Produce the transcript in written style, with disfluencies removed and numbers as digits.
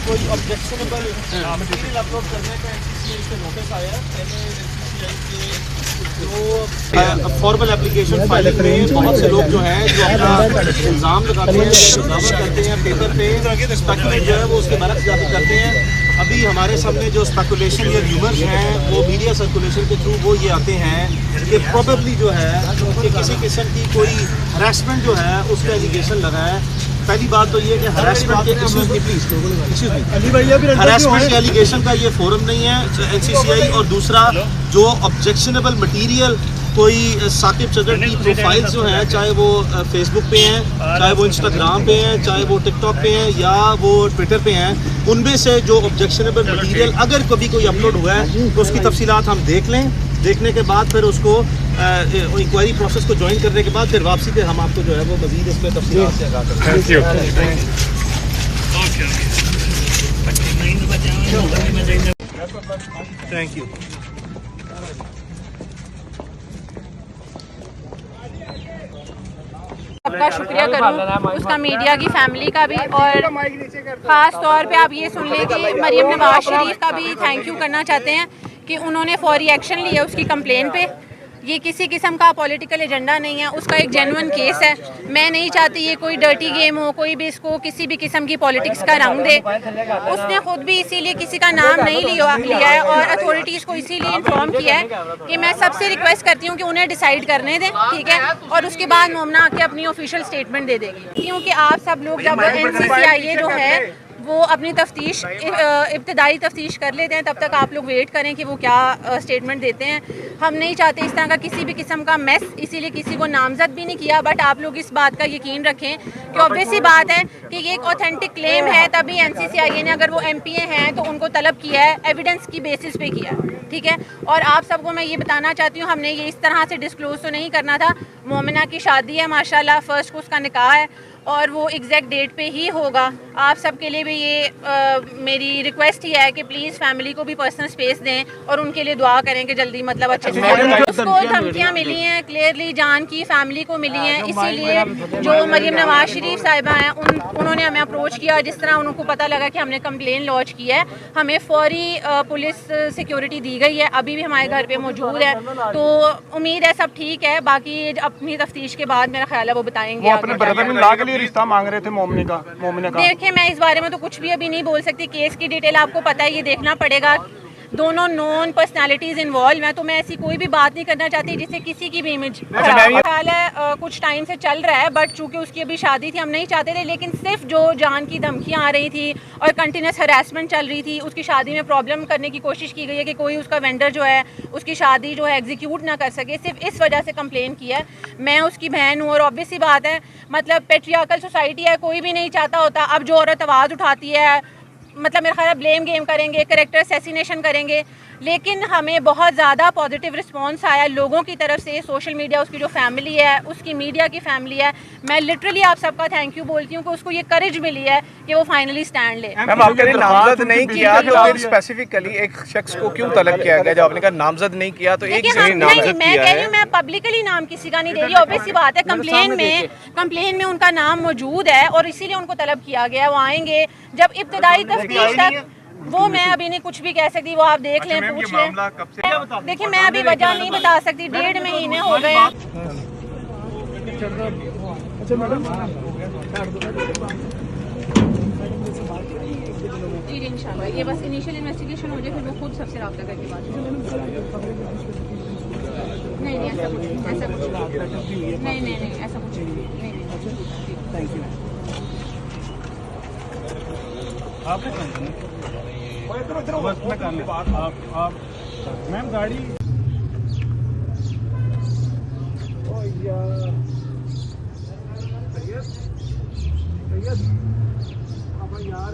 कोई objectionable material upload करने का एनसीसीआई से नोटिस आया है। जो फॉर्मल एप्लीकेशन फाइलिंग में बहुत से लोग जो हैं जो अपना इल्ज़ाम लगाते हैं, दावा करते हैं पेपर पे, स्पेकुलेट जो है वो उसके बरक्स जारी करते हैं। अभी हमारे सामने जो स्पेकुलेशन या र्यूमर्स हैं वो मीडिया सर्कुलेशन के थ्रू वो ये आते हैं कि प्रोबेबली जो है कि किसी किस्म की कोई हरासमेंट जो है उसका एलिगेशन लगा है। पहली बात तो ये कि हरासमेंट के हरासमेंट के एलिगेशन का ये फोरम नहीं है एनसीसीआई, और दूसरा जो ऑब्जेक्शनेबल मटेरियल कोई साकिब चदर की प्रोफाइल्स जो हैं, चाहे वो फेसबुक पे हैं, चाहे वो इंस्टाग्राम पे हैं, चाहे वो टिकटॉक पे हैं या वो ट्विटर पे हैं, उनमें से जो ऑब्जेक्शनेबल मटेरियल अगर कभी कोई अपलोड हुआ है तो उसकी तफसीलात हम देख लें। देखने के बाद फिर उसको इंक्वायरी प्रोसेस को ज्वाइन करने के बाद फिर वापसी पे हम आपको जो है वो मज़ीद इसमें तफसीलात से आगाह करेंगे। Thank you. आपका शुक्रिया करूं उसका, मीडिया की फैमिली का भी, और ख़ास तौर पे आप ये सुन लें कि मरियम नवाज शरीफ का भी थैंक यू करना चाहते हैं कि उन्होंने फौरी एक्शन लिया उसकी कंप्लेन पे। ये किसी किस्म का पॉलिटिकल एजेंडा नहीं है, उसका एक जेन्युइन केस है। मैं नहीं चाहती ये कोई डर्टी गेम हो, कोई भी इसको किसी भी किस्म की पॉलिटिक्स का रंग दे। उसने खुद भी इसीलिए किसी का नाम नहीं लिया है और अथॉरिटीज़ को इसीलिए इन्फॉर्म किया है कि मैं सबसे रिक्वेस्ट करती हूँ कि उन्हें डिसाइड करने दें, ठीक है, और उसके बाद मोमना आके अपनी ऑफिशियल स्टेटमेंट दे देगी। क्योंकि आप सब लोग जब NCCIA जो है वो अपनी तफ्तीश इब्तदाई तफ्तीश कर लेते हैं, तब तक आप लोग वेट करें कि वो क्या स्टेटमेंट देते हैं। हम नहीं चाहते इस तरह का किसी भी किस्म का मेस, इसीलिए किसी को नामजद भी नहीं किया। बट आप लोग इस बात का यकीन रखें कि ऑब्वियस सी बात है कि ये एक ऑथेंटिक क्लेम है, तभी NCCIA ने, अगर वो MPA हैं तो उनको तलब किया है, एविडेंस की बेसिस पे किया है, ठीक है। और आप सबको मैं ये बताना चाहती हूँ, हमने ये इस तरह से डिस्क्लोज तो नहीं करना था। मोमिना की शादी है माशाल्लाह, फर्स्ट को उसका निकाह है और वो एग्जैक्ट डेट पे ही होगा। आप सब के लिए भी ये मेरी रिक्वेस्ट ही है कि प्लीज़ फैमिली को भी पर्सनल स्पेस दें और उनके लिए दुआ करें कि जल्दी मतलब अच्छे से उसको धमकियाँ मिली हैं, क्लियरली जान की फैमिली को मिली हैं। इसीलिए जो मरियम नवाज शरीफ साहिबा हैं उन्होंने हमें अप्रोच किया, जिस तरह उनको पता लगा कि हमने कंप्लेन लॉन्च किया है, हमें फौरी पुलिस सिक्योरिटी दी गई है, अभी भी हमारे घर पे मौजूद है। तो उम्मीद है सब ठीक है, बाकी अपनी तफ्तीश के बाद मेरा ख्याल है वो बताएंगे। रिश्ता मांग रहे थे मोमिना का। देखिए मैं इस बारे में तो कुछ भी अभी नहीं बोल सकती, केस की डिटेल आपको पता है, ये देखना पड़ेगा। दोनों नॉन पर्सनालिटीज इन्वॉल्व हैं, तो मैं ऐसी कोई भी बात नहीं करना चाहती जिससे किसी की भी इमेज ख्याल है। कुछ टाइम से चल रहा है, बट चूंकि उसकी अभी शादी थी हम नहीं चाहते थे, लेकिन सिर्फ जो जान की धमकियां आ रही थी और कंटिन्यूस हरासमेंट चल रही थी, उसकी शादी में प्रॉब्लम करने की कोशिश की गई है कि कोई उसका वेंडर जो है उसकी शादी जो है एग्जीक्यूट ना कर सके, सिर्फ इस वजह से कंप्लेन किया है। मैं उसकी बहन हूँ और ऑब्वियस सी बात है, मतलब पेट्रियार्कल सोसाइटी है, कोई भी नहीं चाहता होता। अब जो औरत आवाज़ उठाती है, मतलब मेरा ख्याल है ब्लेम गेम करेंगे, कैरेक्टर असैसिनेशन करेंगे, लेकिन हमें बहुत ज़्यादा पॉजिटिव रिस्पांस आया लोगों की तरफ से। सोशल मीडिया, उसकी जो फैमिली है, उसकी मीडिया की फैमिली है, मैं लिटरली आप सबका थैंक यू बोलती हूँ कि उसको ये करेज मिली है कि वो फाइनली स्टैंड ले। मैम आपने नामजद नहीं किया तो फिर स्पेसिफिकली एक शख्स को क्यों तलब किया गया? जब आपने कहा नामजद नहीं किया तो एक नहीं, मैं कह रही हूँ, मैं पब्लिकली नाम किसी का नहीं दे रही, ऑब्वियस सी बात है। कंप्लेन में उनका नाम मौजूद है और इसीलिए उनको तलब किया गया। वो आएंगे जब इब्तदाई तफ्तीश तक, वो मैं अभी नहीं कुछ भी कह सकती, वो आप देख लें, पूछ लें। देखिए मैं अभी वजह नहीं बता सकती, 1.5 महीने हो गए। जी इंशाल्लाह, ये बस इनिशियल इन्वेस्टिगेशन हो जाए, फिर वो खुद सबसे रब्ता करके बात। नहीं ऐसा कुछ नहीं, ऐसा कुछ नहीं, ऐसा कुछ नहीं। Thank you. मैम गाड़ी यार